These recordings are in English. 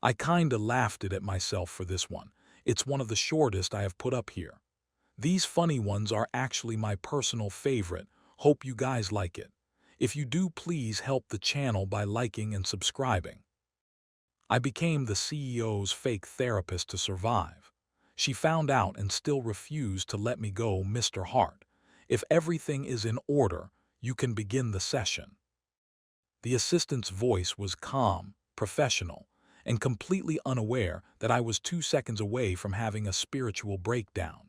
I kinda laughed at myself for this one. It's one of the shortest I have put up here. These funny ones are actually my personal favorite. Hope you guys like it. If you do, please help the channel by liking and subscribing. I became the CEO's fake therapist to survive. She found out and still refused to let me go, Mr. Hart. If everything is in order, you can begin the session. The assistant's voice was calm, professional, and completely unaware that I was 2 seconds away from having a spiritual breakdown.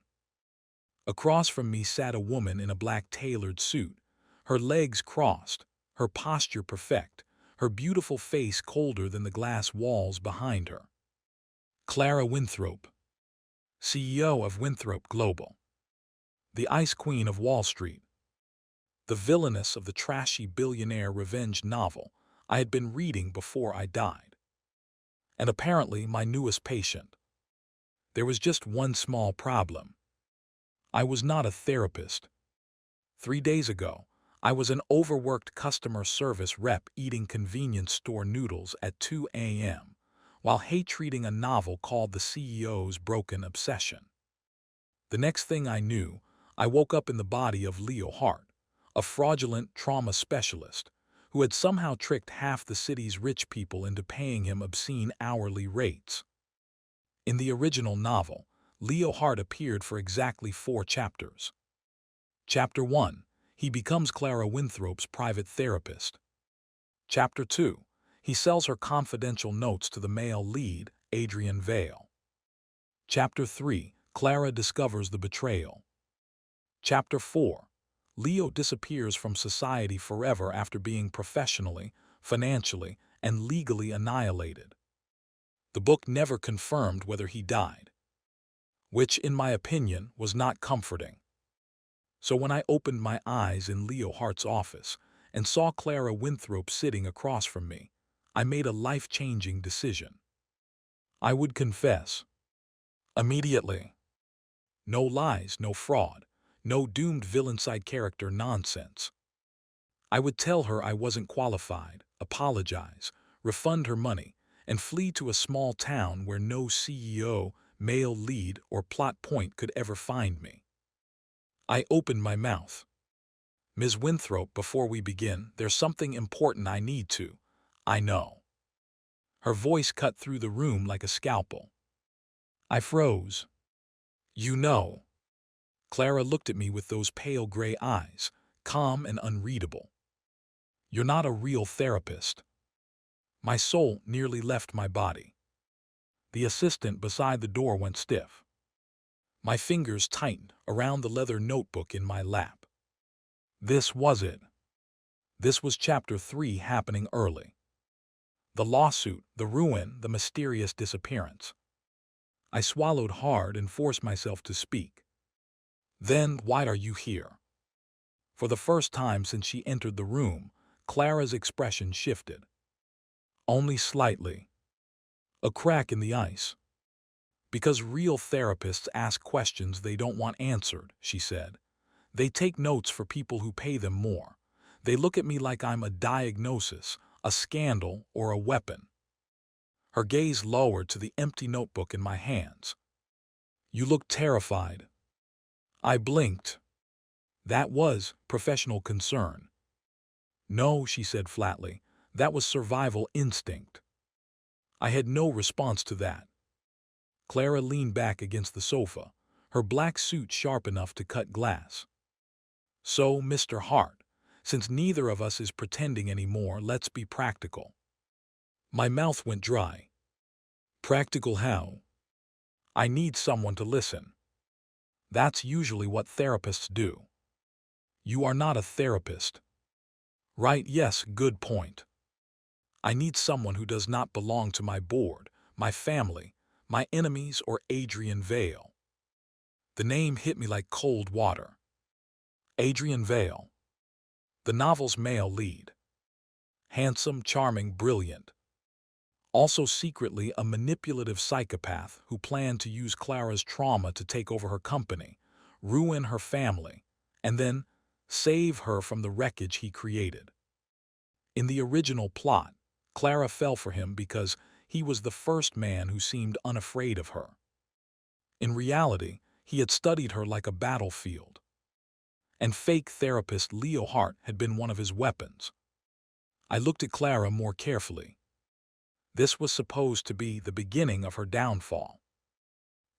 Across from me sat a woman in a black tailored suit, her legs crossed, her posture perfect, her beautiful face colder than the glass walls behind her. Clara Winthrope, CEO of Winthrope Global, the Ice Queen of Wall Street, the villainess of the trashy billionaire revenge novel I had been reading before I died. And apparently my newest patient. There was just one small problem. I was not a therapist. 3 days ago, I was an overworked customer service rep eating convenience store noodles at 2 a.m. while hate-reading a novel called The CEO's Broken Obsession. The next thing I knew, I woke up in the body of Leo Hart, a fraudulent trauma specialist who had somehow tricked half the city's rich people into paying him obscene hourly rates. In the original novel, Leo Hart appeared for exactly 4 chapters. Chapter 1, he becomes Clara Winthrope's private therapist. Chapter 2, he sells her confidential notes to the male lead, Adrian Vale. Chapter 3, Clara discovers the betrayal. Chapter 4, Leo disappears from society forever after being professionally, financially, and legally annihilated. The book never confirmed whether he died, which, in my opinion, was not comforting. So when I opened my eyes in Leo Hart's office and saw Clara Winthrope sitting across from me, I made a life-changing decision. I would confess. Immediately. No lies, no fraud, no doomed villain-side character nonsense. I would tell her I wasn't qualified, apologize, refund her money, and flee to a small town where no CEO, male lead, or plot point could ever find me. I opened my mouth. Ms. Winthrope, before we begin, there's something important I know. Her voice cut through the room like a scalpel. I froze. You know. Clara looked at me with those pale gray eyes, calm and unreadable. You're not a real therapist. My soul nearly left my body. The assistant beside the door went stiff. My fingers tightened around the leather notebook in my lap. This was it. This was Chapter 3 happening early. The lawsuit, the ruin, the mysterious disappearance. I swallowed hard and forced myself to speak. Then, why are you here? For the first time since she entered the room, Clara's expression shifted. Only slightly. A crack in the ice. Because real therapists ask questions they don't want answered, she said. They take notes for people who pay them more. They look at me like I'm a diagnosis, a scandal, or a weapon. Her gaze lowered to the empty notebook in my hands. You look terrified. I blinked. That was professional concern. No, she said flatly. That was survival instinct. I had no response to that. Clara leaned back against the sofa, her black suit sharp enough to cut glass. So, Mr. Hart, since neither of us is pretending anymore, let's be practical. My mouth went dry. Practical how? I need someone to listen. That's usually what therapists do. You are not a therapist. Right, yes, good point. I need someone who does not belong to my board, my family, my enemies, or Adrian Vale. The name hit me like cold water. Adrian Vale. The novel's male lead. Handsome, charming, brilliant. Also secretly a manipulative psychopath who planned to use Clara's trauma to take over her company, ruin her family, and then save her from the wreckage he created. In the original plot, Clara fell for him because he was the first man who seemed unafraid of her. In reality, he had studied her like a battlefield. And fake therapist Leo Hart had been one of his weapons. I looked at Clara more carefully. This was supposed to be the beginning of her downfall.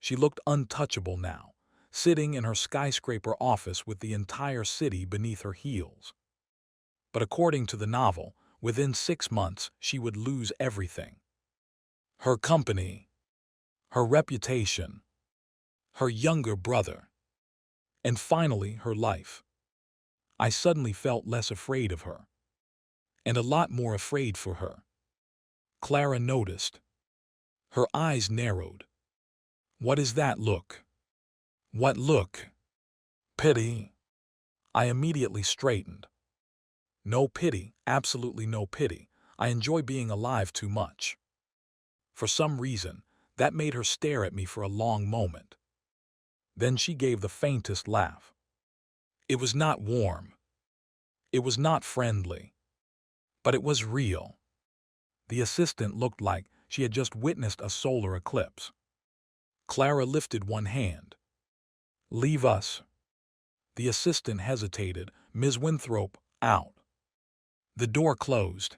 She looked untouchable now, sitting in her skyscraper office with the entire city beneath her heels. But according to the novel, within 6 months she would lose everything. Her company, her reputation, her younger brother, and finally her life. I suddenly felt less afraid of her, and a lot more afraid for her. Clara noticed. Her eyes narrowed. What is that look? What look? Pity. I immediately straightened. No pity, absolutely no pity. I enjoy being alive too much. For some reason, that made her stare at me for a long moment. Then she gave the faintest laugh. It was not warm. It was not friendly. But it was real. The assistant looked like she had just witnessed a solar eclipse. Clara lifted one hand. Leave us. The assistant hesitated. Ms. Winthrope, out. The door closed.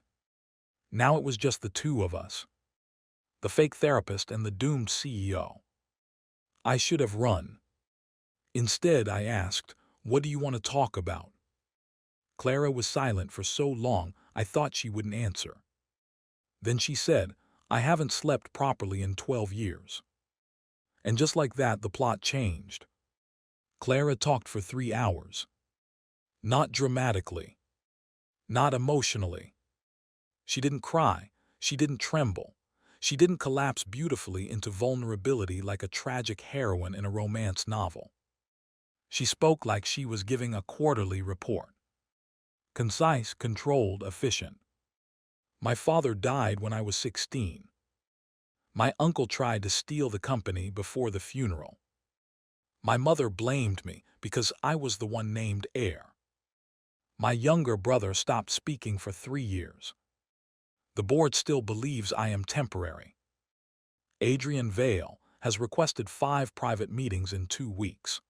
Now it was just the two of us. The fake therapist and the doomed CEO. I should have run. Instead, I asked, what do you want to talk about? Clara was silent for so long I thought she wouldn't answer. Then she said, I haven't slept properly in 12 years. And just like that, the plot changed. Clara talked for 3 hours. Not dramatically. Not emotionally. She didn't cry. She didn't tremble. She didn't collapse beautifully into vulnerability like a tragic heroine in a romance novel. She spoke like she was giving a quarterly report. Concise, controlled, efficient. My father died when I was 16. My uncle tried to steal the company before the funeral. My mother blamed me because I was the one named heir. My younger brother stopped speaking for 3 years. The board still believes I am temporary. Adrian Vale has requested 5 private meetings in 2 weeks.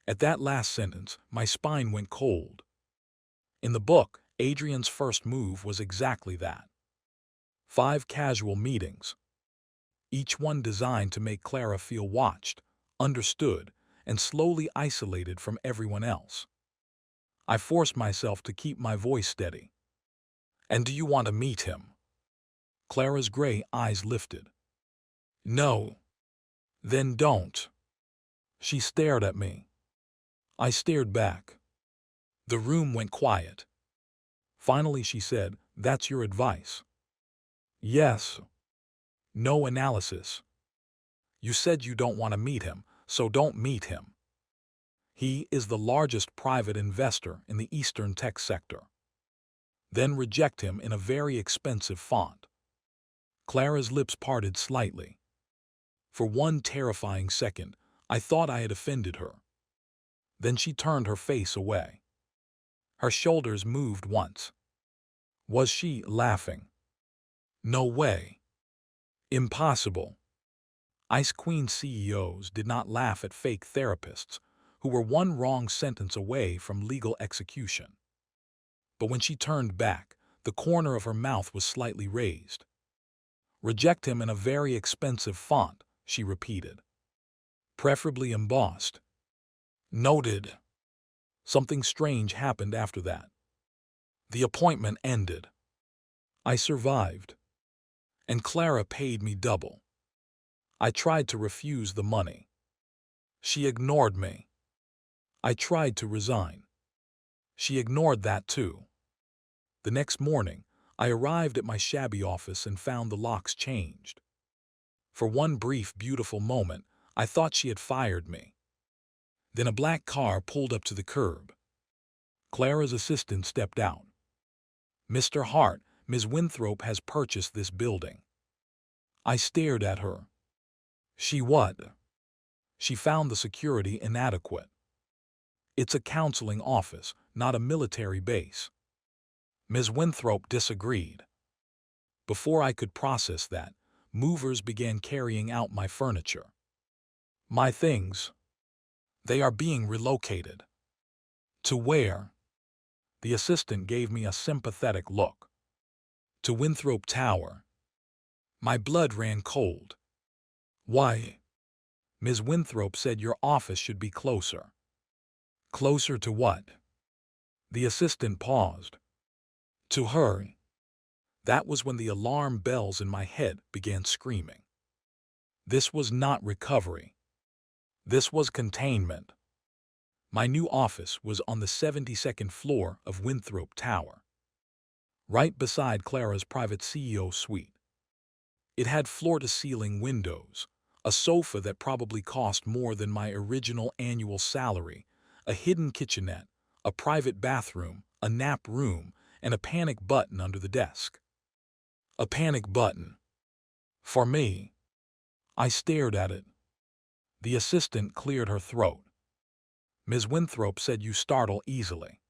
At that last sentence, my spine went cold. In the book, Adrian's first move was exactly that. 5 casual meetings. Each one designed to make Clara feel watched, understood, and slowly isolated from everyone else. I forced myself to keep my voice steady. And do you want to meet him? Clara's gray eyes lifted. No. Then don't. She stared at me. I stared back. The room went quiet. Finally she said, that's your advice? Yes. No analysis. You said you don't want to meet him, so don't meet him. He is the largest private investor in the Eastern tech sector. Then reject him in a very expensive font. Clara's lips parted slightly. For one terrifying second, I thought I had offended her. Then she turned her face away. Her shoulders moved once. Was she laughing? No way. Impossible. Ice Queen CEOs did not laugh at fake therapists who were one wrong sentence away from legal execution. But when she turned back, the corner of her mouth was slightly raised. Reject him in a very expensive font, she repeated. Preferably embossed. Noted. Something strange happened after that. The appointment ended. I survived. And Clara paid me double. I tried to refuse the money. She ignored me. I tried to resign. She ignored that too. The next morning, I arrived at my shabby office and found the locks changed. For one brief, beautiful moment, I thought she had fired me. Then a black car pulled up to the curb. Clara's assistant stepped out. Mr. Hart, Ms. Winthrope has purchased this building. I stared at her. She what? She found the security inadequate. It's a counseling office, not a military base. Ms. Winthrope disagreed. Before I could process that, movers began carrying out my furniture. My things. They are being relocated. To where? The assistant gave me a sympathetic look. To Winthrope Tower. My blood ran cold. Why? Ms. Winthrope said your office should be closer. Closer to what? The assistant paused. To her. That was when the alarm bells in my head began screaming. This was not recovery. This was containment. My new office was on the 72nd floor of Winthrope Tower, right beside Clara's private CEO suite. It had floor-to-ceiling windows, a sofa that probably cost more than my original annual salary, a hidden kitchenette, a private bathroom, a nap room, and a panic button under the desk. A panic button. For me. I stared at it. The assistant cleared her throat. Ms. Winthrope said you startle easily.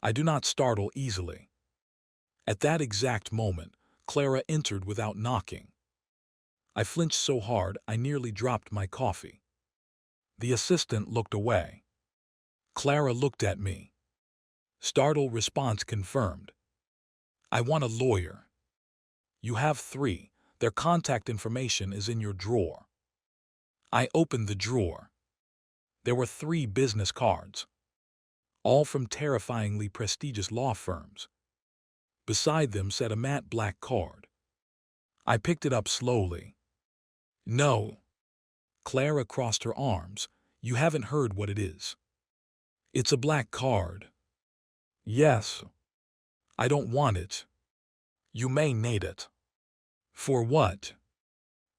I do not startle easily. At that exact moment, Clara entered without knocking. I flinched so hard I nearly dropped my coffee. The assistant looked away. Clara looked at me. Startled response confirmed. I want a lawyer. You have 3. Their contact information is in your drawer. I opened the drawer. There were 3 business cards, all from terrifyingly prestigious law firms. Beside them sat a matte black card. I picked it up slowly. No. Clara crossed her arms. You haven't heard what it is. It's a black card. Yes. I don't want it. You may need it. For what?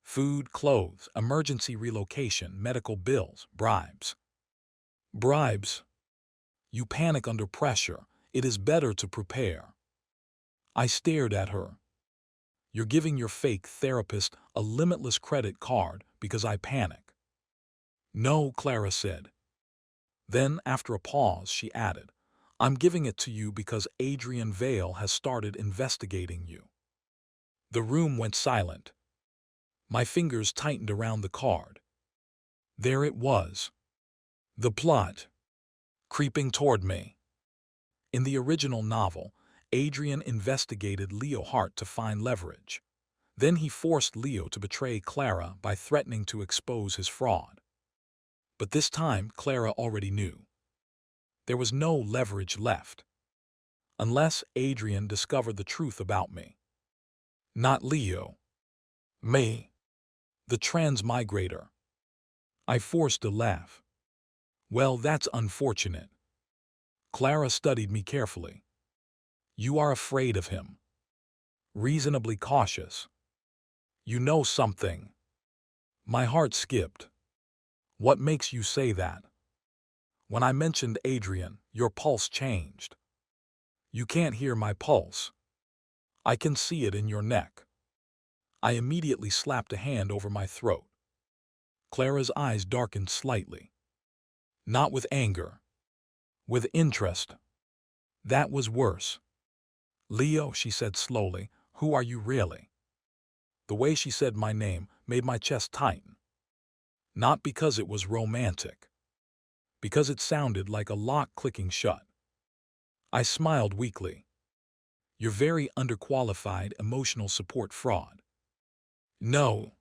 Food, clothes, emergency relocation, medical bills, bribes. Bribes. You panic under pressure. It is better to prepare. I stared at her. You're giving your fake therapist a limitless credit card because I panic. No, Clara said. Then, after a pause, she added, I'm giving it to you because Adrian Vale has started investigating you. The room went silent. My fingers tightened around the card. There it was. The plot. Creeping toward me. In the original novel, Adrian investigated Leo Hart to find leverage. Then he forced Leo to betray Clara by threatening to expose his fraud. But this time, Clara already knew. There was no leverage left. Unless Adrian discovered the truth about me. Not Leo. Me. The Transmigrator. I forced a laugh. Well, that's unfortunate. Clara studied me carefully. You are afraid of him. Reasonably cautious. You know something. My heart skipped. What makes you say that? When I mentioned Adrian, your pulse changed. You can't hear my pulse. I can see it in your neck. I immediately slapped a hand over my throat. Clara's eyes darkened slightly. Not with anger. With interest. That was worse. Leo, she said slowly, who are you really? The way she said my name made my chest tighten. Not because it was romantic. Because it sounded like a lock clicking shut. I smiled weakly. You're very underqualified emotional support fraud. No.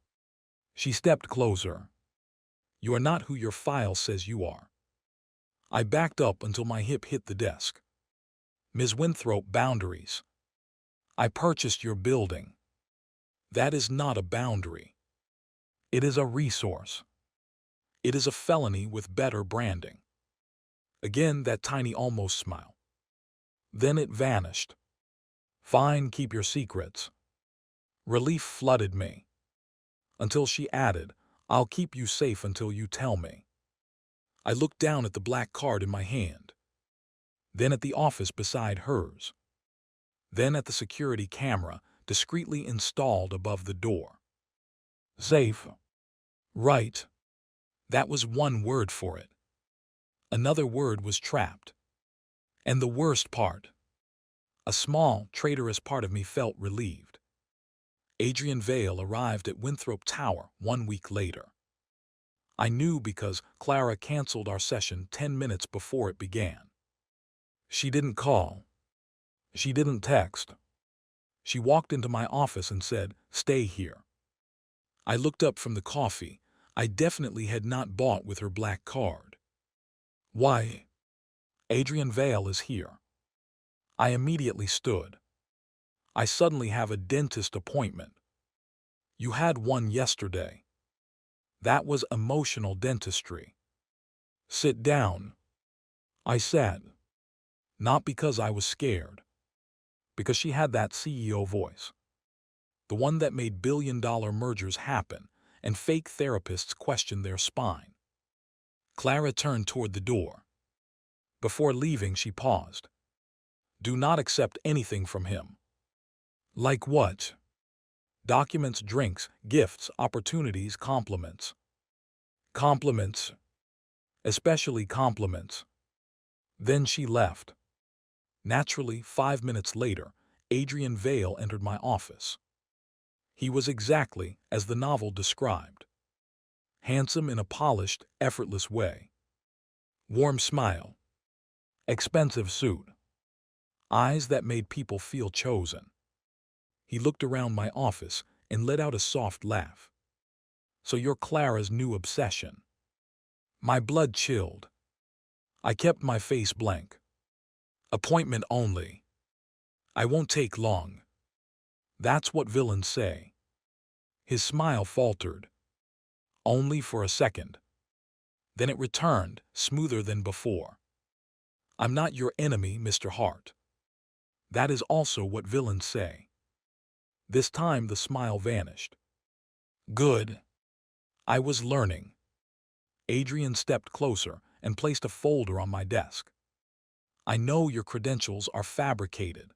She stepped closer. You are not who your file says you are. I backed up until my hip hit the desk. Ms. Winthrope, boundaries. I purchased your building. That is not a boundary. It is a resource. It is a felony with better branding. Again, that tiny almost smile. Then it vanished. Fine, keep your secrets. Relief flooded me. Until she added, I'll keep you safe until you tell me. I looked down at the black card in my hand. Then at the office beside hers. Then at the security camera discreetly installed above the door. Safe. Right. That was one word for it. Another word was trapped. And the worst part. A small, traitorous part of me felt relieved. Adrian Vale arrived at Winthrope Tower 1 week later. I knew because Clara canceled our session 10 minutes before it began. She didn't call. She didn't text. She walked into my office and said, "Stay here." I looked up from the coffee. I definitely had not bought with her black card. "Why?" "Adrian Vale is here." I immediately stood. "I suddenly have a dentist appointment." "You had one yesterday." "That was emotional dentistry." "Sit down." I sat. Not because I was scared. Because she had that CEO voice. The one that made billion-dollar mergers happen and fake therapists question their spine. Clara turned toward the door. Before leaving, she paused. "Do not accept anything from him." "Like what?" "Documents, drinks, gifts, opportunities, compliments." "Compliments. Especially compliments." Then she left. Naturally, 5 minutes later, Adrian Vale entered my office. He was exactly as the novel described. Handsome in a polished, effortless way. Warm smile. Expensive suit. Eyes that made people feel chosen. He looked around my office and let out a soft laugh. "So you're Clara's new obsession." My blood chilled. I kept my face blank. "Appointment only. I won't take long. That's what villains say." His smile faltered. Only for a second. Then it returned, smoother than before. "I'm not your enemy, Mr. Hart. That is also what villains say." This time the smile vanished. "Good." I was learning. Adrian stepped closer and placed a folder on my desk. "I know your credentials are fabricated."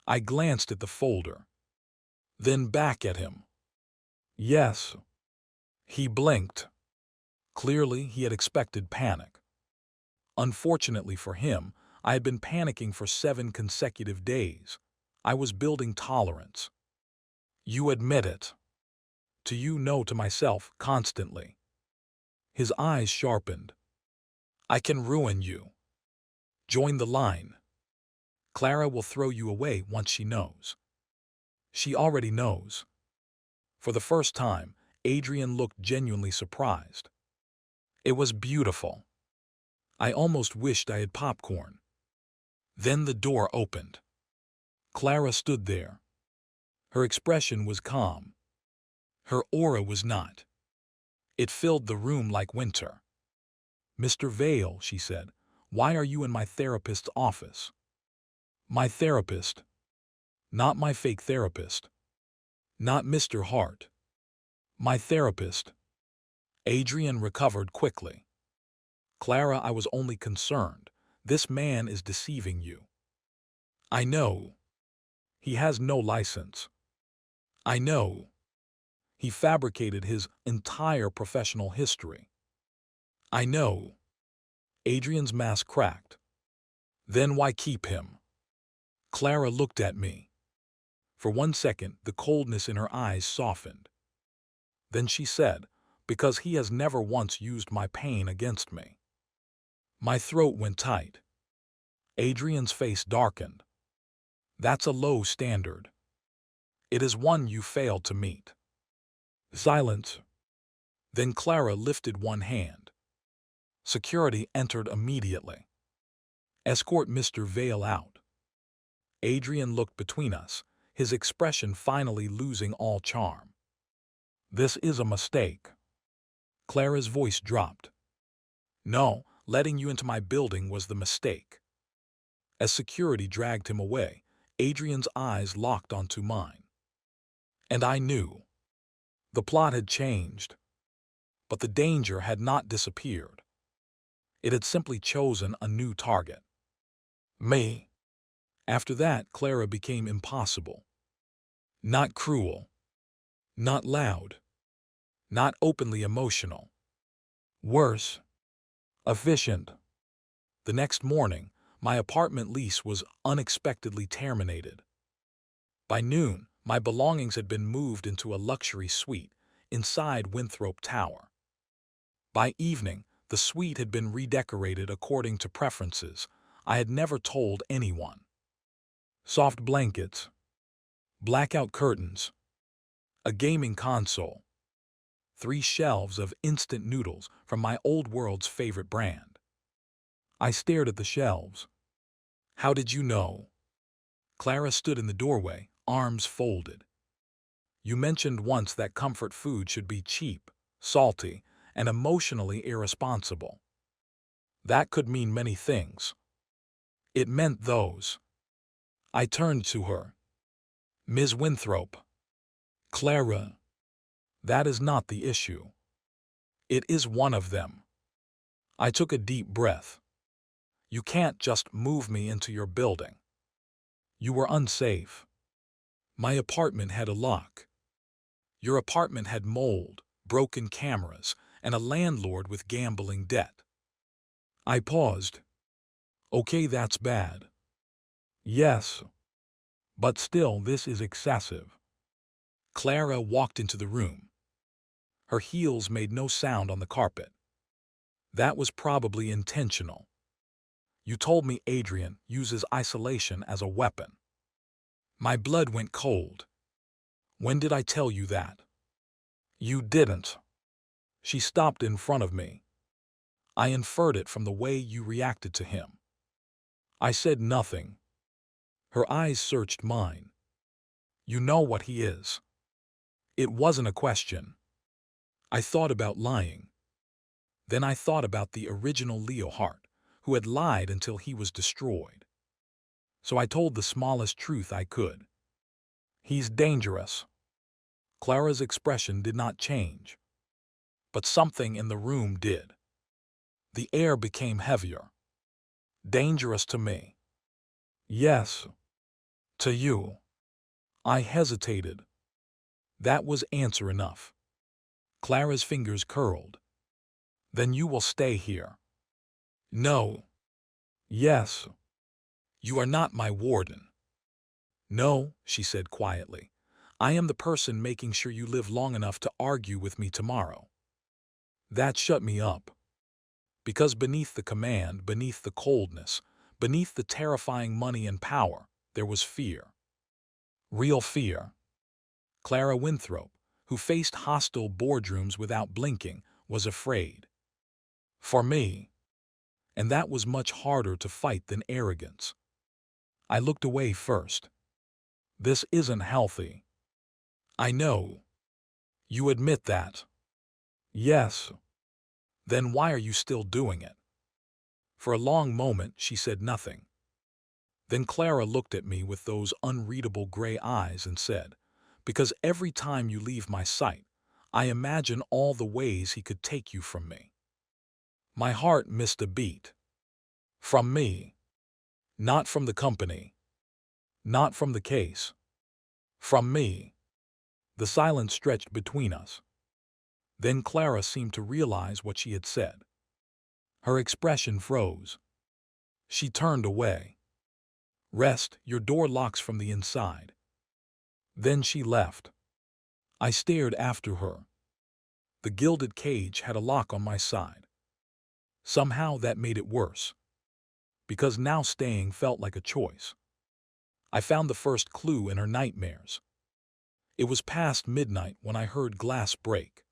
I glanced at the folder. Then back at him. "Yes." He blinked. Clearly, he had expected panic. Unfortunately for him, I had been panicking for 7 consecutive days. I was building tolerance. "You admit it." "To you, no, to myself, constantly." His eyes sharpened. "I can ruin you. Join the line. Clara will throw you away once she knows." "She already knows." For the first time, Adrian looked genuinely surprised. It was beautiful. I almost wished I had popcorn. Then the door opened. Clara stood there. Her expression was calm. Her aura was not. It filled the room like winter. "Mr. Vale," she said, "why are you in my therapist's office?" "My therapist." "Not my fake therapist." "Not Mr. Hart." "My therapist." Adrian recovered quickly. "Clara, I was only concerned. This man is deceiving you." "I know. He has no license." "I know. He fabricated his entire professional history." "I know." Adrian's mask cracked. "Then why keep him?" Clara looked at me. For 1 second, the coldness in her eyes softened. Then she said, "Because he has never once used my pain against me." My throat went tight. Adrian's face darkened. "That's a low standard. It is one you failed to meet." Silence. Then Clara lifted one hand. Security entered immediately. "Escort Mr. Vale out." Adrian looked between us, his expression finally losing all charm. "This is a mistake." Clara's voice dropped. "No, letting you into my building was the mistake." As security dragged him away, Adrian's eyes locked onto mine. And I knew. The plot had changed. But the danger had not disappeared. It had simply chosen a new target. Me. After that, Clara became impossible. Not cruel. Not loud. Not openly emotional. Worse. Efficient. The next morning, my apartment lease was unexpectedly terminated. By noon, My belongings had been moved into a luxury suite inside Winthrop Tower. By evening, the suite had been redecorated according to preferences I had never told anyone. Soft blankets, blackout curtains, a gaming console, 3 shelves of instant noodles from my old world's favorite brand. I stared at the shelves. How did you know? Clara stood in the doorway, arms folded. You mentioned once that comfort food should be cheap, salty, and emotionally irresponsible. That could mean many things. It meant those. I turned to her. Ms. Winthrope. Clara. That is not the issue. It is one of them. I took a deep breath. You can't just move me into your building. You were unsafe. My apartment had a lock. Your apartment had mold, broken cameras, and a landlord with gambling debt. I paused. Okay, that's bad. Yes. But still, this is excessive. Clara walked into the room. Her heels made no sound on the carpet. That was probably intentional. You told me Adrian uses isolation as a weapon. My blood went cold. When did I tell you that? You didn't. She stopped in front of me. I inferred it from the way you reacted to him. I said nothing. Her eyes searched mine. You know what he is. It wasn't a question. I thought about lying. Then I thought about the original Leo Hart, who had lied until he was destroyed. So I told the smallest truth I could. He's dangerous. Clara's expression did not change. But something in the room did. The air became heavier. Dangerous to me. Yes. To you. I hesitated. That was answer enough. Clara's fingers curled. Then you will stay here. No. Yes. You are not my warden. No, she said quietly. I am the person making sure you live long enough to argue with me tomorrow. That shut me up. Because beneath the command, beneath the coldness, beneath the terrifying money and power, there was fear. Real fear. Clara Winthrope, who faced hostile boardrooms without blinking, was afraid. For me. And that was much harder to fight than arrogance. I looked away first. This isn't healthy. I know. You admit that. Yes. Then why are you still doing it? For a long moment, she said nothing. Then Clara looked at me with those unreadable gray eyes and said, because every time you leave my sight, I imagine all the ways he could take you from me. My heart missed a beat. From me. Not from the company. Not from the case. From me. The silence stretched between us. Then Clara seemed to realize what she had said. Her expression froze. She turned away. Rest, your door locks from the inside. Then she left. I stared after her. The gilded cage had a lock on my side. Somehow that made it worse. Because now staying felt like a choice. I found the first clue in her nightmares. It was past midnight when I heard glass break.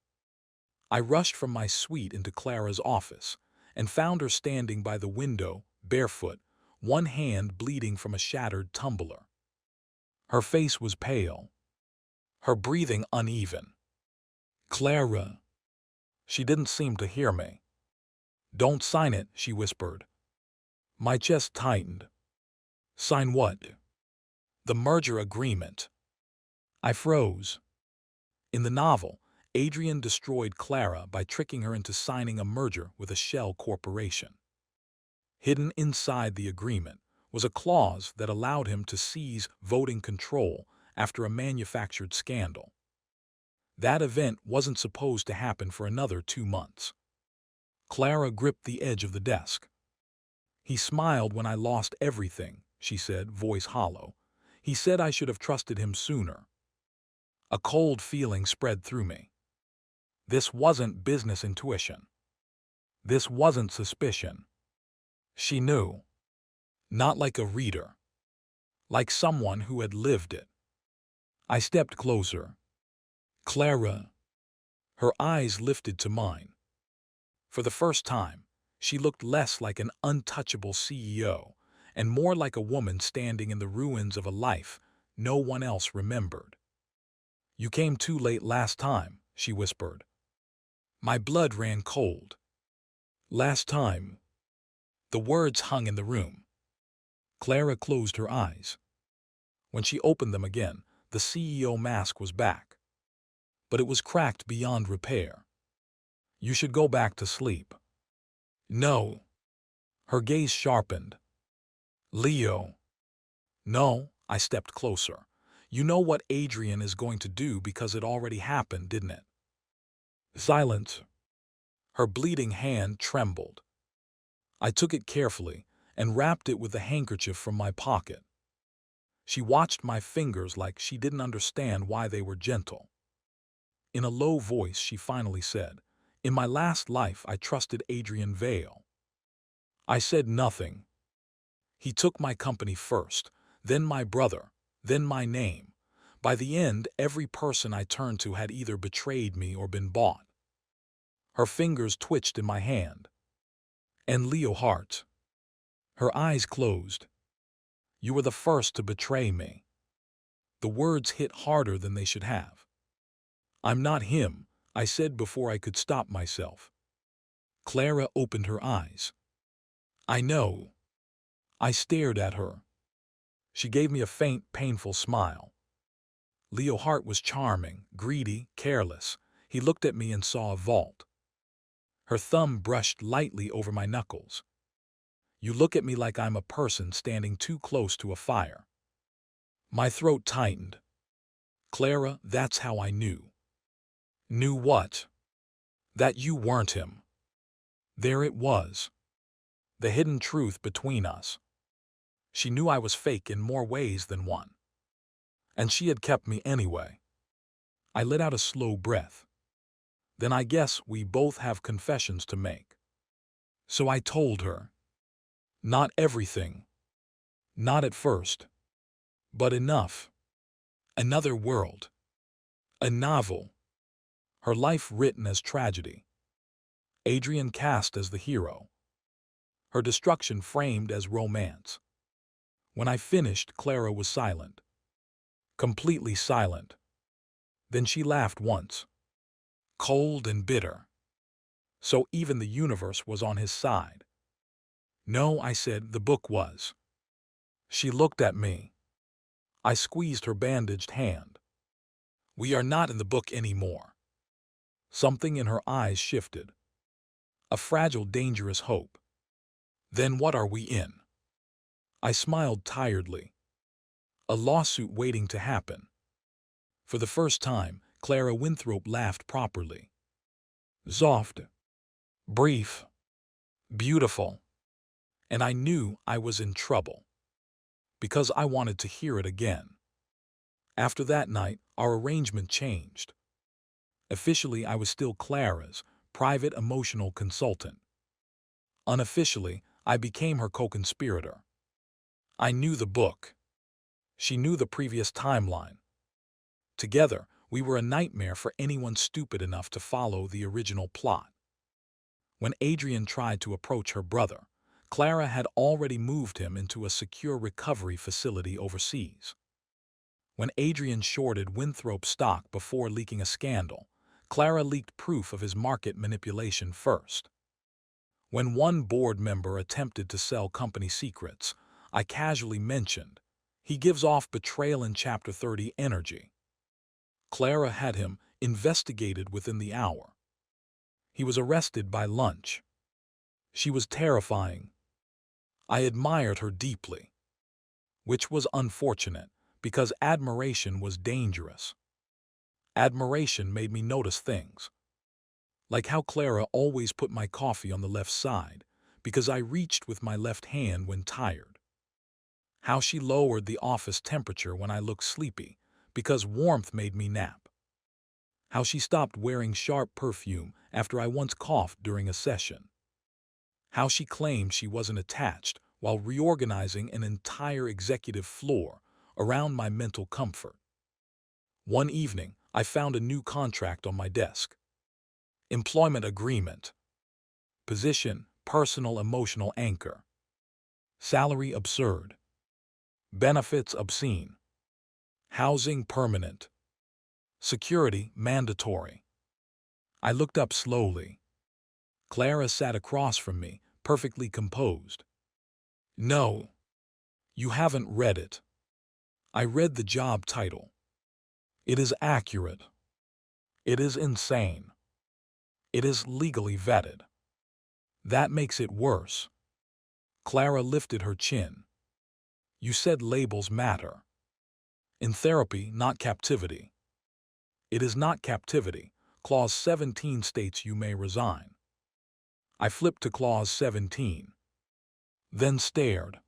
I rushed from my suite into Clara's office and found her standing by the window, barefoot, one hand bleeding from a shattered tumbler. Her face was pale, her breathing uneven. Clara. She didn't seem to hear me. Don't sign it, she whispered. My chest tightened. Sign what? The merger agreement. I froze. In the novel, Adrian destroyed Clara by tricking her into signing a merger with a shell corporation. Hidden inside the agreement was a clause that allowed him to seize voting control after a manufactured scandal. That event wasn't supposed to happen for another 2 months. Clara gripped the edge of the desk. He smiled when I lost everything, she said, voice hollow. He said I should have trusted him sooner. A cold feeling spread through me. This wasn't business intuition. This wasn't suspicion. She knew. Not like a reader. Like someone who had lived it. I stepped closer. Clara. Her eyes lifted to mine. For the first time, she looked less like an untouchable CEO and more like a woman standing in the ruins of a life no one else remembered. "You came too late last time," she whispered. My blood ran cold. Last time. The words hung in the room. Clara closed her eyes. When she opened them again, the CEO mask was back. But it was cracked beyond repair. "You should go back to sleep." "No." Her gaze sharpened. "Leo." "No." I stepped closer. "You know what Adrian is going to do because it already happened, didn't it?" Silence. Her bleeding hand trembled. I took it carefully and wrapped it with a handkerchief from my pocket. She watched my fingers like she didn't understand why they were gentle. In a low voice, she finally said, "In my last life, I trusted Adrian Vale." I said nothing. He took my company first, then my brother, then my name. By the end, every person I turned to had either betrayed me or been bought. Her fingers twitched in my hand. "And Leo Hart." Her eyes closed. "You were the first to betray me." The words hit harder than they should have. "I'm not him," I said before I could stop myself. Clara opened her eyes. "I know." I stared at her. She gave me a faint, painful smile. Leo Hart was charming, greedy, careless. He looked at me and saw a vault. Her thumb brushed lightly over my knuckles. "You look at me like I'm a person standing too close to a fire." My throat tightened. "Clara, that's how I knew." "Knew what?" "That you weren't him." There it was. The hidden truth between us. She knew I was fake in more ways than one. And she had kept me anyway. I let out a slow breath. "Then I guess we both have confessions to make." So I told her. Not everything. Not at first. But enough. Another world. A novel. Her life written as tragedy. Adrian cast as the hero. Her destruction framed as romance. When I finished, Clara was silent. Completely silent. Then she laughed once. Cold and bitter. So even the universe was on his side. "No," I said, "the book was." She looked at me. I squeezed her bandaged hand. "We are not in the book anymore." Something in her eyes shifted. A fragile, dangerous hope. "Then what are we in?" I smiled tiredly. "A lawsuit waiting to happen." For the first time, Clara Winthrope laughed properly. Soft. Brief. Beautiful. And I knew I was in trouble. Because I wanted to hear it again. After that night, our arrangement changed. Officially, I was still Clara's private emotional consultant. Unofficially, I became her co-conspirator. I knew the book. She knew the previous timeline. Together, we were a nightmare for anyone stupid enough to follow the original plot. When Adrian tried to approach her brother, Clara had already moved him into a secure recovery facility overseas. When Adrian shorted Winthrope stock before leaking a scandal, Clara leaked proof of his market manipulation first. When one board member attempted to sell company secrets, I casually mentioned, "He gives off betrayal in Chapter 30 energy." Clara had him investigated within the hour. He was arrested by lunch. She was terrifying. I admired her deeply. Which was unfortunate, because admiration was dangerous. Admiration made me notice things. Like how Clara always put my coffee on the left side, because I reached with my left hand when tired. How she lowered the office temperature when I looked sleepy, because warmth made me nap. How she stopped wearing sharp perfume after I once coughed during a session. How she claimed she wasn't attached while reorganizing an entire executive floor around my mental comfort. One evening, I found a new contract on my desk. Employment agreement. Position, personal emotional anchor. Salary absurd. Benefits obscene. Housing permanent. Security mandatory. I looked up slowly. Clara sat across from me, perfectly composed. No, you haven't read it. I read the job title. It is accurate. It is insane. It is legally vetted. That makes it worse. Clara lifted her chin. You said labels matter. In therapy, not captivity. It is not captivity. Clause 17 states you may resign. I flipped to Clause 17. Then stared.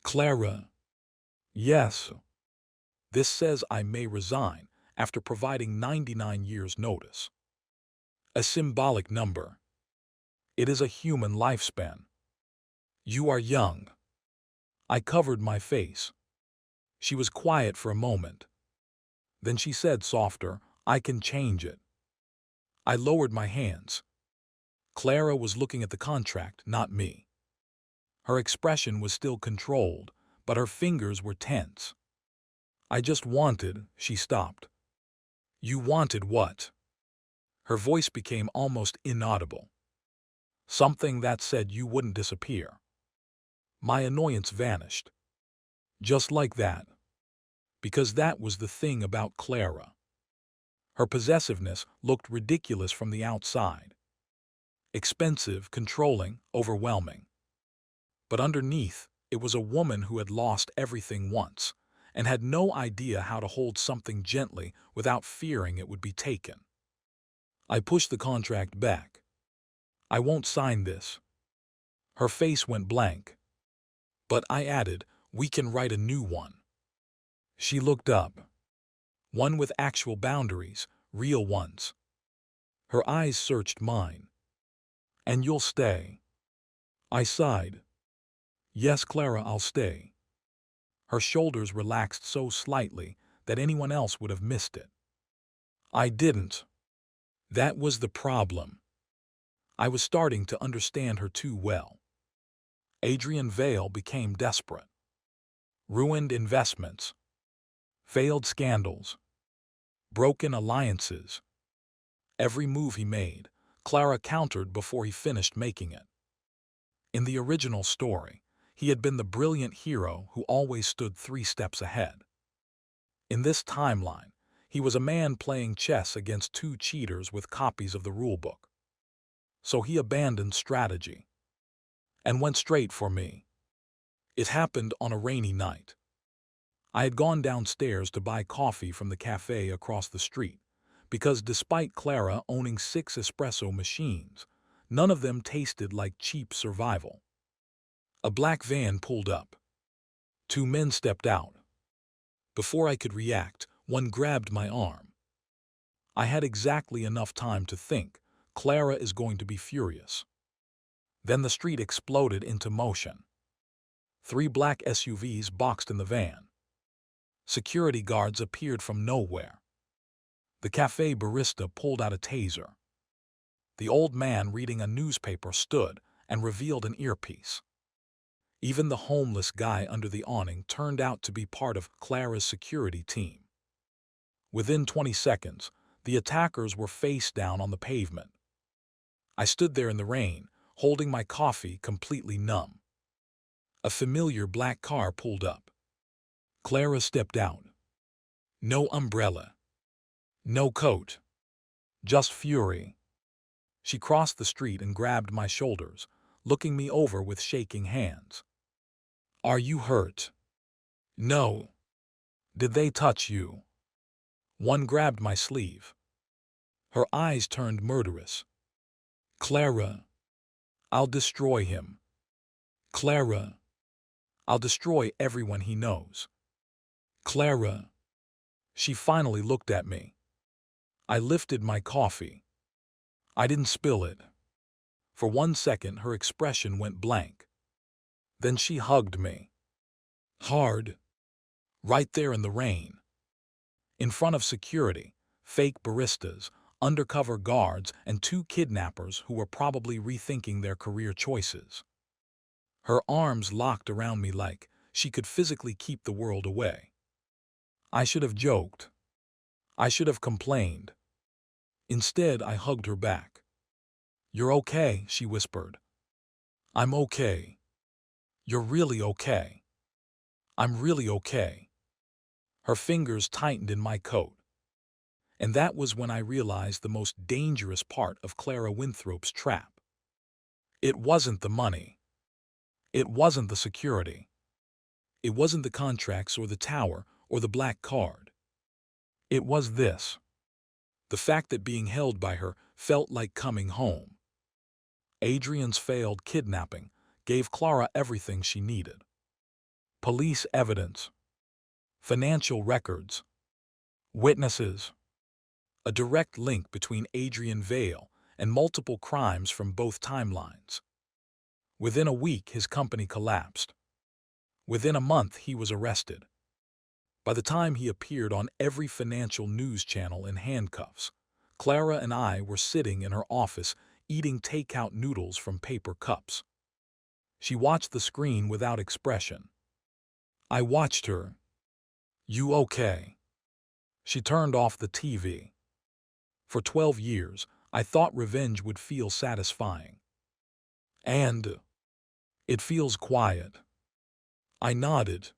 Clara. Yes. This says I may resign after providing 99 years' notice. A symbolic number. It is a human lifespan. You are young. I covered my face. She was quiet for a moment. Then she said softer, I can change it. I lowered my hands. Clara was looking at the contract, not me. Her expression was still controlled, but her fingers were tense. I just wanted, she stopped. You wanted what? Her voice became almost inaudible. Something that said you wouldn't disappear. My annoyance vanished. Just like that. Because that was the thing about Clara. Her possessiveness looked ridiculous from the outside. Expensive, controlling, overwhelming. But underneath, it was a woman who had lost everything once and had no idea how to hold something gently without fearing it would be taken. I pushed the contract back. I won't sign this. Her face went blank. But I added, we can write a new one. She looked up. One with actual boundaries, real ones. Her eyes searched mine. And you'll stay. I sighed. Yes, Clara, I'll stay. Her shoulders relaxed so slightly that anyone else would have missed it. I didn't. That was the problem. I was starting to understand her too well. Adrian Vale became desperate. Ruined investments. Failed scandals. Broken alliances. Every move he made, Clara countered before he finished making it. In the original story, he had been the brilliant hero who always stood 3 steps ahead. In this timeline, he was a man playing chess against 2 cheaters with copies of the rulebook. So he abandoned strategy and went straight for me. It happened on a rainy night. I had gone downstairs to buy coffee from the cafe across the street because despite Clara owning 6 espresso machines, none of them tasted like cheap survival. A black van pulled up. 2 men stepped out. Before I could react, one grabbed my arm. I had exactly enough time to think, Clara is going to be furious. Then the street exploded into motion. 3 black SUVs boxed in the van. Security guards appeared from nowhere. The cafe barista pulled out a taser. The old man reading a newspaper stood and revealed an earpiece. Even the homeless guy under the awning turned out to be part of Clara's security team. Within 20 seconds, the attackers were face down on the pavement. I stood there in the rain, holding my coffee completely numb. A familiar black car pulled up. Clara stepped out. No umbrella. No coat. Just fury. She crossed the street and grabbed my shoulders, looking me over with shaking hands. Are you hurt? No. Did they touch you? One grabbed my sleeve. Her eyes turned murderous. Clara. I'll destroy him. Clara. I'll destroy everyone he knows. Clara. She finally looked at me. I lifted my coffee. I didn't spill it. For 1 second, her expression went blank. Then she hugged me. Hard. Right there in the rain. In front of security, fake baristas, undercover guards, and 2 kidnappers who were probably rethinking their career choices. Her arms locked around me like she could physically keep the world away. I should have joked. I should have complained. Instead, I hugged her back. "You're okay," she whispered. "I'm okay. You're really okay. I'm really okay." Her fingers tightened in my coat. And that was when I realized the most dangerous part of Clara Winthrope's trap. It wasn't the money. It wasn't the security. It wasn't the contracts or the tower or the black card. It was this. The fact that being held by her felt like coming home. Adrian's failed kidnapping gave Clara everything she needed. Police evidence, financial records, witnesses, a direct link between Adrian Vale and multiple crimes from both timelines. Within a week, his company collapsed. Within a month, he was arrested. By the time he appeared on every financial news channel in handcuffs, Clara and I were sitting in her office eating takeout noodles from paper cups. She watched the screen without expression. I watched her. "You okay?" She turned off the TV. For 12 years, I thought revenge would feel satisfying. And it feels quiet. I nodded.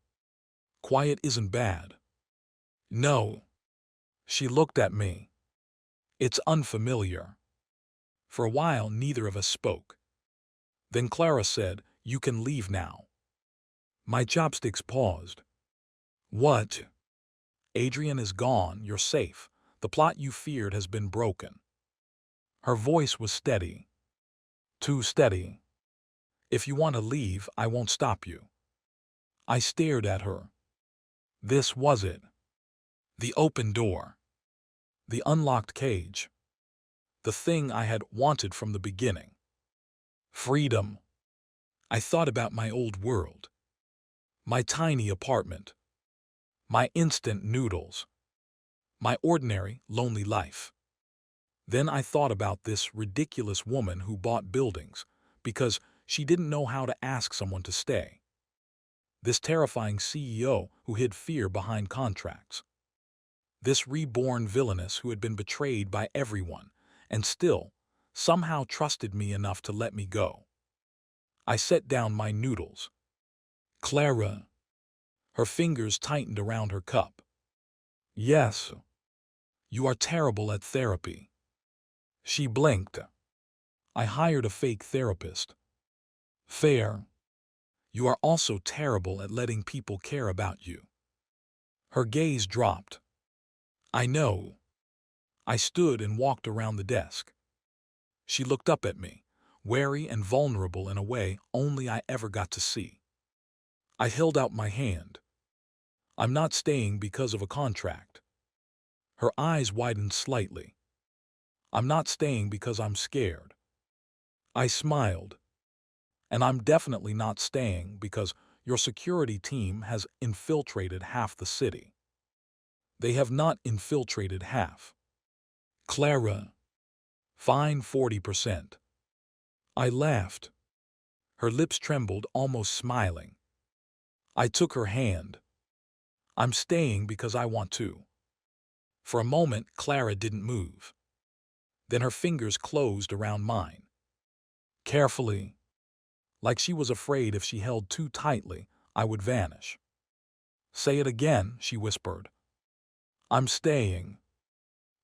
Quiet isn't bad. No. She looked at me. It's unfamiliar. For a while, neither of us spoke. Then Clara said, "You can leave now." My chopsticks paused. "What?" "Adrian is gone. You're safe. The plot you feared has been broken." Her voice was steady. Too steady. "If you want to leave, I won't stop you." I stared at her. This was it. The open door. The unlocked cage. The thing I had wanted from the beginning. Freedom. I thought about my old world. My tiny apartment. My instant noodles. My ordinary, lonely life. Then I thought about this ridiculous woman who bought buildings because she didn't know how to ask someone to stay. This terrifying CEO who hid fear behind contracts. This reborn villainess who had been betrayed by everyone and still, somehow trusted me enough to let me go. I set down my noodles. "Clara." Her fingers tightened around her cup. "Yes." "You are terrible at therapy." She blinked. "I hired a fake therapist." "Fair." "You are also terrible at letting people care about you." Her gaze dropped. "I know." I stood and walked around the desk. She looked up at me, wary and vulnerable in a way only I ever got to see. I held out my hand. "I'm not staying because of a contract." Her eyes widened slightly. "I'm not staying because I'm scared." I smiled. "And I'm definitely not staying because your security team has infiltrated half the city." "They have not infiltrated half." "Clara." "Fine 40%. I laughed. Her lips trembled, almost smiling. I took her hand. "I'm staying because I want to." For a moment, Clara didn't move. Then her fingers closed around mine. Carefully. Like she was afraid if she held too tightly, I would vanish. "Say it again," she whispered. "I'm staying."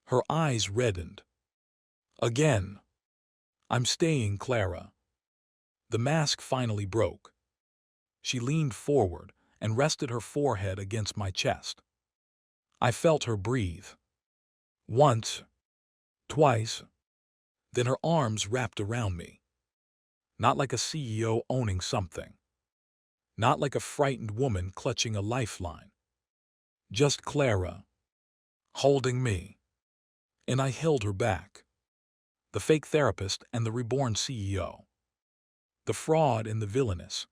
Her eyes reddened. "Again." "I'm staying, Clara." The mask finally broke. She leaned forward and rested her forehead against my chest. I felt her breathe. Once. Twice. Then her arms wrapped around me. Not like a CEO owning something. Not like a frightened woman clutching a lifeline. Just Clara. Holding me. And I held her back. The fake therapist and the reborn CEO. The fraud and the villainess.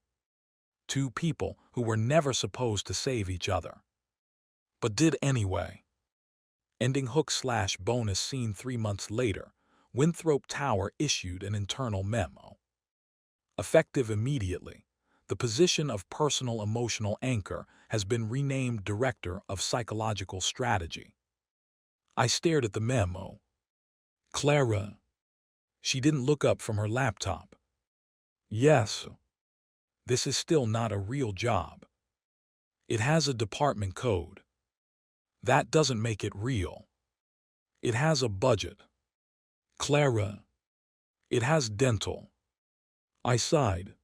Two people who were never supposed to save each other. But did anyway. Ending hook/bonus scene 3 months later, Winthrope Tower issued an internal memo. Effective immediately, the position of personal emotional anchor has been renamed Director of Psychological Strategy. I stared at the memo. Clara. She didn't look up from her laptop. Yes. This is still not a real job. It has a department code. That doesn't make it real. It has a budget. Clara. It has dental. I sighed.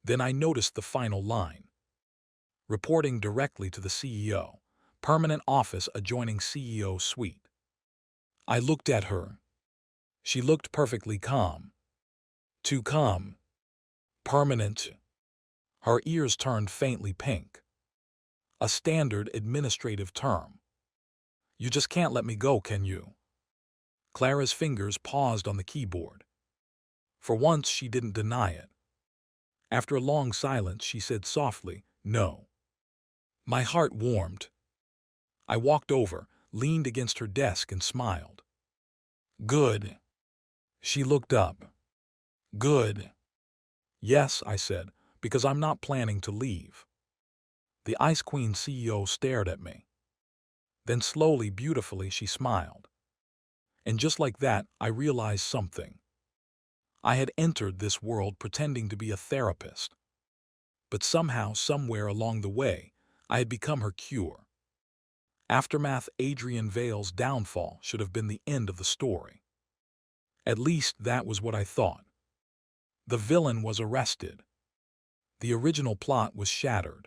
Then I noticed the final line. Reporting directly to the CEO. Permanent office adjoining CEO suite. I looked at her. She looked perfectly calm. Too calm. Permanent. Her ears turned faintly pink. A standard administrative term. You just can't let me go, can you? Clara's fingers paused on the keyboard. For once, she didn't deny it. After a long silence, she said softly, "No." My heart warmed. I walked over, leaned against her desk, and smiled. Good. She looked up. Good. Yes, I said, because I'm not planning to leave. The Ice Queen CEO stared at me. Then slowly, beautifully, she smiled. And just like that, I realized something. I had entered this world pretending to be a therapist. But somehow, somewhere along the way, I had become her cure. Aftermath: Adrian Vale's downfall should have been the end of the story. At least that was what I thought. The villain was arrested. The original plot was shattered.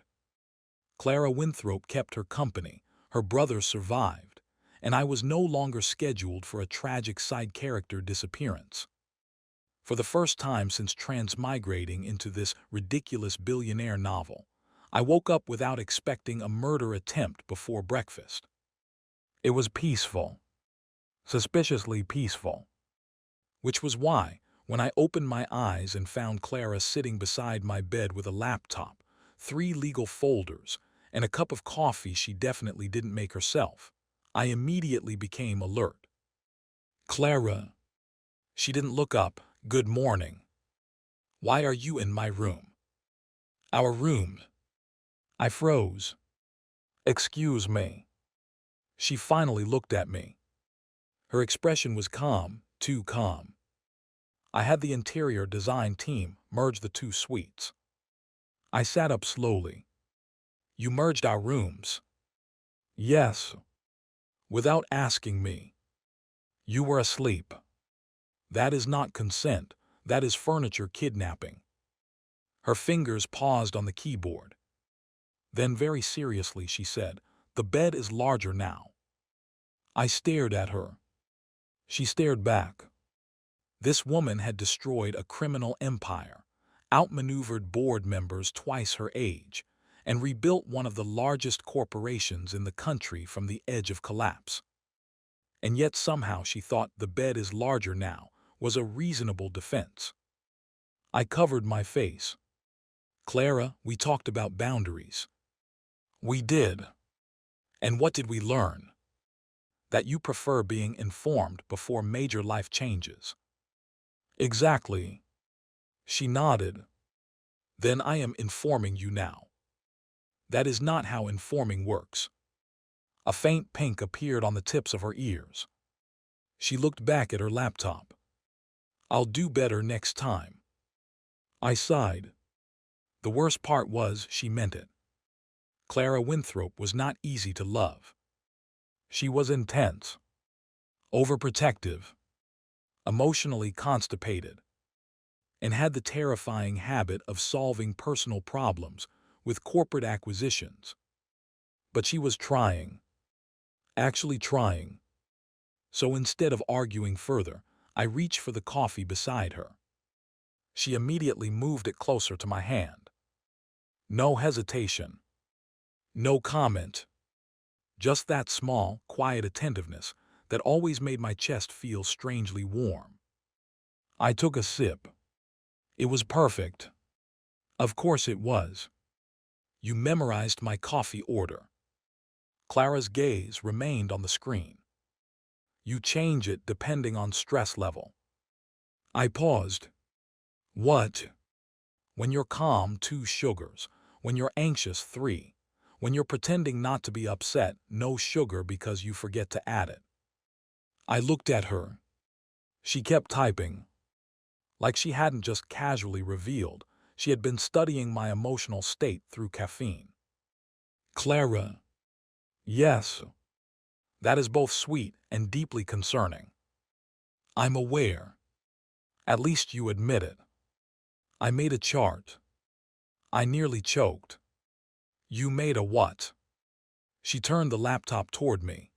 Clara Winthrope kept her company, her brother survived, and I was no longer scheduled for a tragic side character disappearance. For the first time since transmigrating into this ridiculous billionaire novel, I woke up without expecting a murder attempt before breakfast. It was peaceful. Suspiciously peaceful. Which was why, when I opened my eyes and found Clara sitting beside my bed with a laptop, 3 legal folders, and a cup of coffee she definitely didn't make herself, I immediately became alert. Clara. She didn't look up. Good morning. Why are you in my room? Our room. I froze. Excuse me. She finally looked at me. Her expression was calm, too calm. I had the interior design team merge the 2 suites. I sat up slowly. You merged our rooms? Yes. Without asking me. You were asleep. That is not consent. That is furniture kidnapping. Her fingers paused on the keyboard. Then very seriously she said, "The bed is larger now." I stared at her. She stared back. This woman had destroyed a criminal empire, outmaneuvered board members twice her age, and rebuilt one of the largest corporations in the country from the edge of collapse. And yet somehow she thought "the bed is larger now" was a reasonable defense. I covered my face. Clara, we talked about boundaries. We did. And what did we learn? That you prefer being informed before major life changes. Exactly. She nodded. Then I am informing you now. That is not how informing works. A faint pink appeared on the tips of her ears. She looked back at her laptop. I'll do better next time. I sighed. The worst part was she meant it. Clara Winthrope was not easy to love. She was intense, overprotective, emotionally constipated, and had the terrifying habit of solving personal problems with corporate acquisitions. But she was trying. Actually trying. So instead of arguing further, I reached for the coffee beside her. She immediately moved it closer to my hand. No hesitation. No comment. Just that small, quiet attentiveness that always made my chest feel strangely warm. I took a sip. It was perfect. Of course it was. You memorized my coffee order. Clara's gaze remained on the screen. You change it depending on stress level. I paused. What? When you're calm, 2 sugars. When you're anxious, 3. When you're pretending not to be upset, no sugar because you forget to add it. I looked at her. She kept typing. Like she hadn't just casually revealed, she had been studying my emotional state through caffeine. Clara. Yes. That is both sweet and deeply concerning. I'm aware. At least you admit it. I made a chart. I nearly choked. You made a what? She turned the laptop toward me.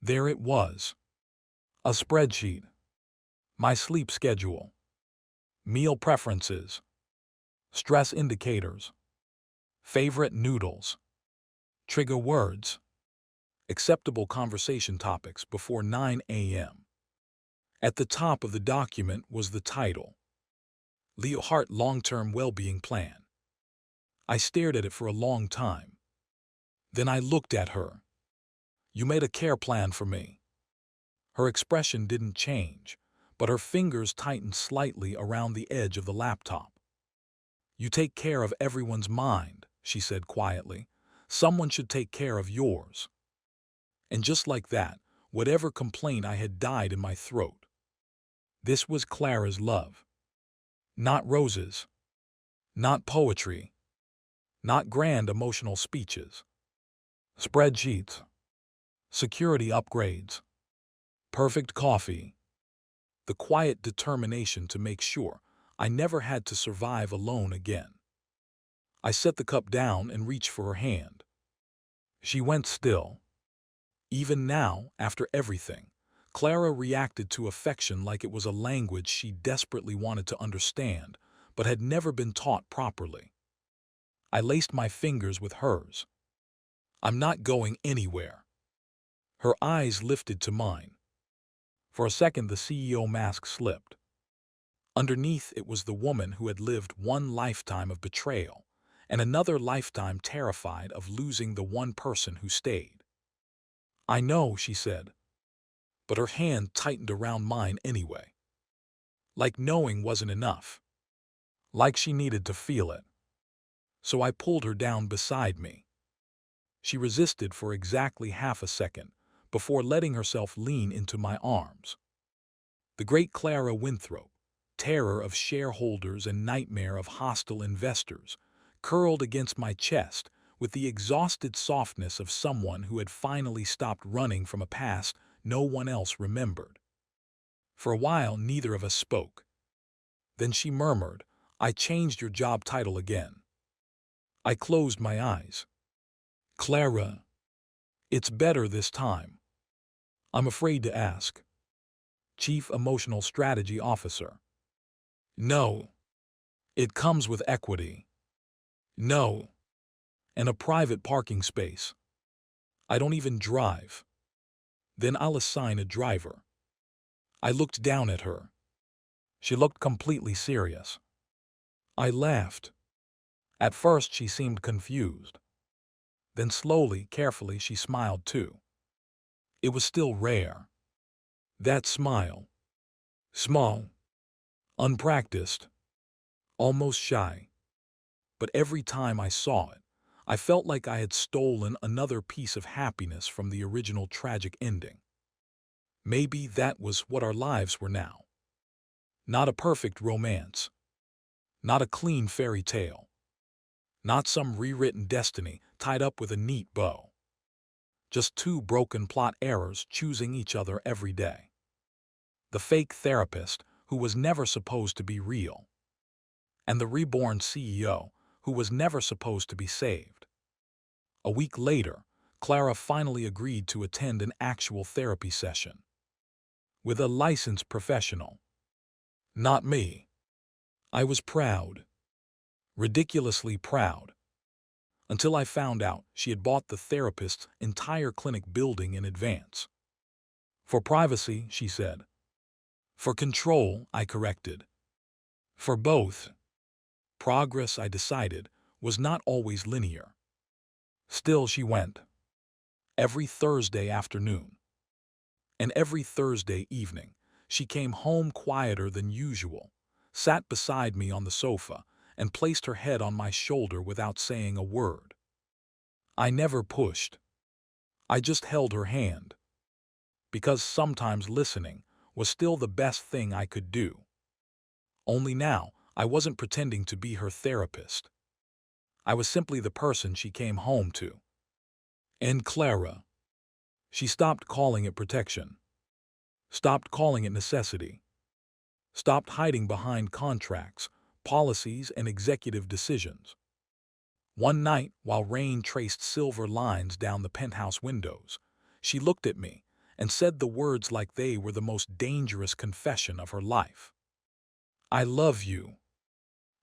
There it was. A spreadsheet. My sleep schedule. Meal preferences. Stress indicators. Favorite noodles. Trigger words. Acceptable conversation topics before 9 a.m. At the top of the document was the title. Leo Hart Long-Term Well-Being Plan. I stared at it for a long time. Then I looked at her. You made a care plan for me. Her expression didn't change, but her fingers tightened slightly around the edge of the laptop. You take care of everyone's mind, she said quietly. Someone should take care of yours. And just like that, whatever complaint I had died in my throat. This was Clara's love. Not roses. Not poetry. Not grand emotional speeches. Spreadsheets. Security upgrades. Perfect coffee. The quiet determination to make sure I never had to survive alone again. I set the cup down and reached for her hand. She went still. Even now, after everything, Clara reacted to affection like it was a language she desperately wanted to understand, but had never been taught properly. I laced my fingers with hers. I'm not going anywhere. Her eyes lifted to mine. For a second, the CEO mask slipped. Underneath it was the woman who had lived one lifetime of betrayal and another lifetime terrified of losing the one person who stayed. I know, she said, but her hand tightened around mine anyway. Like knowing wasn't enough. Like she needed to feel it. So I pulled her down beside me. She resisted for exactly half a second before letting herself lean into my arms. The great Clara Winthrope, terror of shareholders and nightmare of hostile investors, curled against my chest with the exhausted softness of someone who had finally stopped running from a past no one else remembered. For a while, neither of us spoke. Then she murmured, I changed your job title again. I closed my eyes. Clara, it's better this time. I'm afraid to ask. Chief Emotional Strategy Officer. No. It comes with equity. No. And a private parking space. I don't even drive. Then I'll assign a driver. I looked down at her. She looked completely serious. I laughed. At first she seemed confused. Then slowly, carefully, she smiled too. It was still rare. That smile. Small. Unpracticed. Almost shy. But every time I saw it, I felt like I had stolen another piece of happiness from the original tragic ending. Maybe that was what our lives were now. Not a perfect romance. Not a clean fairy tale. Not some rewritten destiny tied up with a neat bow. Just 2 broken plot errors choosing each other every day. The fake therapist who was never supposed to be real. And the reborn CEO who was never supposed to be saved. A week later, Clara finally agreed to attend an actual therapy session. With a licensed professional. Not me. I was proud. Ridiculously proud. Until I found out she had bought the therapist's entire clinic building in advance. For privacy, she said. For control, I corrected. For both. Progress, I decided, was not always linear. Still, she went. Every Thursday afternoon. And every Thursday evening, she came home quieter than usual, sat beside me on the sofa, and placed her head on my shoulder without saying a word. I never pushed. I just held her hand. Because sometimes listening was still the best thing I could do. Only now, I wasn't pretending to be her therapist. I was simply the person she came home to. And Clara. She stopped calling it protection. Stopped calling it necessity. Stopped hiding behind contracts, policies, and executive decisions. One night, while rain traced silver lines down the penthouse windows, she looked at me and said the words like they were the most dangerous confession of her life. I love you.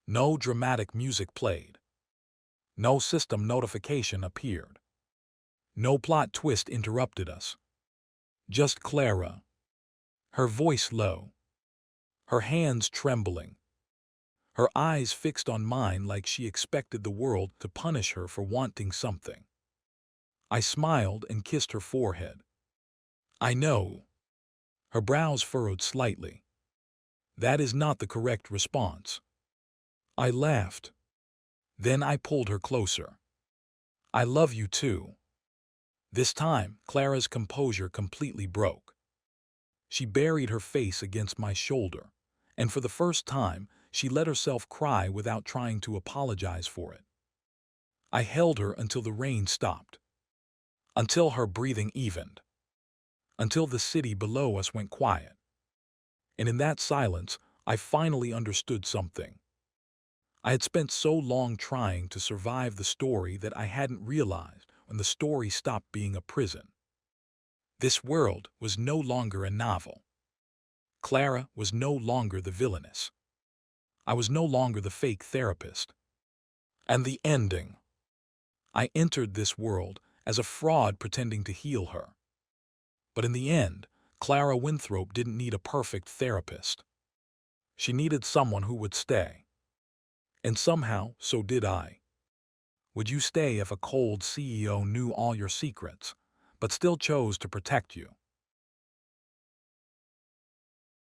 No dramatic music played. No system notification appeared. No plot twist interrupted us. Just Clara. Her voice low. Her hands trembling. Her eyes fixed on mine like she expected the world to punish her for wanting something. I smiled and kissed her forehead. I know. Her brows furrowed slightly. That is not the correct response. I laughed. Then I pulled her closer. I love you too. This time, Clara's composure completely broke. She buried her face against my shoulder, and for the first time, she let herself cry without trying to apologize for it. I held her until the rain stopped, until her breathing evened, until the city below us went quiet. And in that silence, I finally understood something. I had spent so long trying to survive the story that I hadn't realized when the story stopped being a prison. This world was no longer a novel. Clara was no longer the villainess. I was no longer the fake therapist. And the ending. I entered this world as a fraud pretending to heal her. But in the end, Clara Winthrope didn't need a perfect therapist. She needed someone who would stay. And somehow, so did I. Would you stay if a cold CEO knew all your secrets, but still chose to protect you?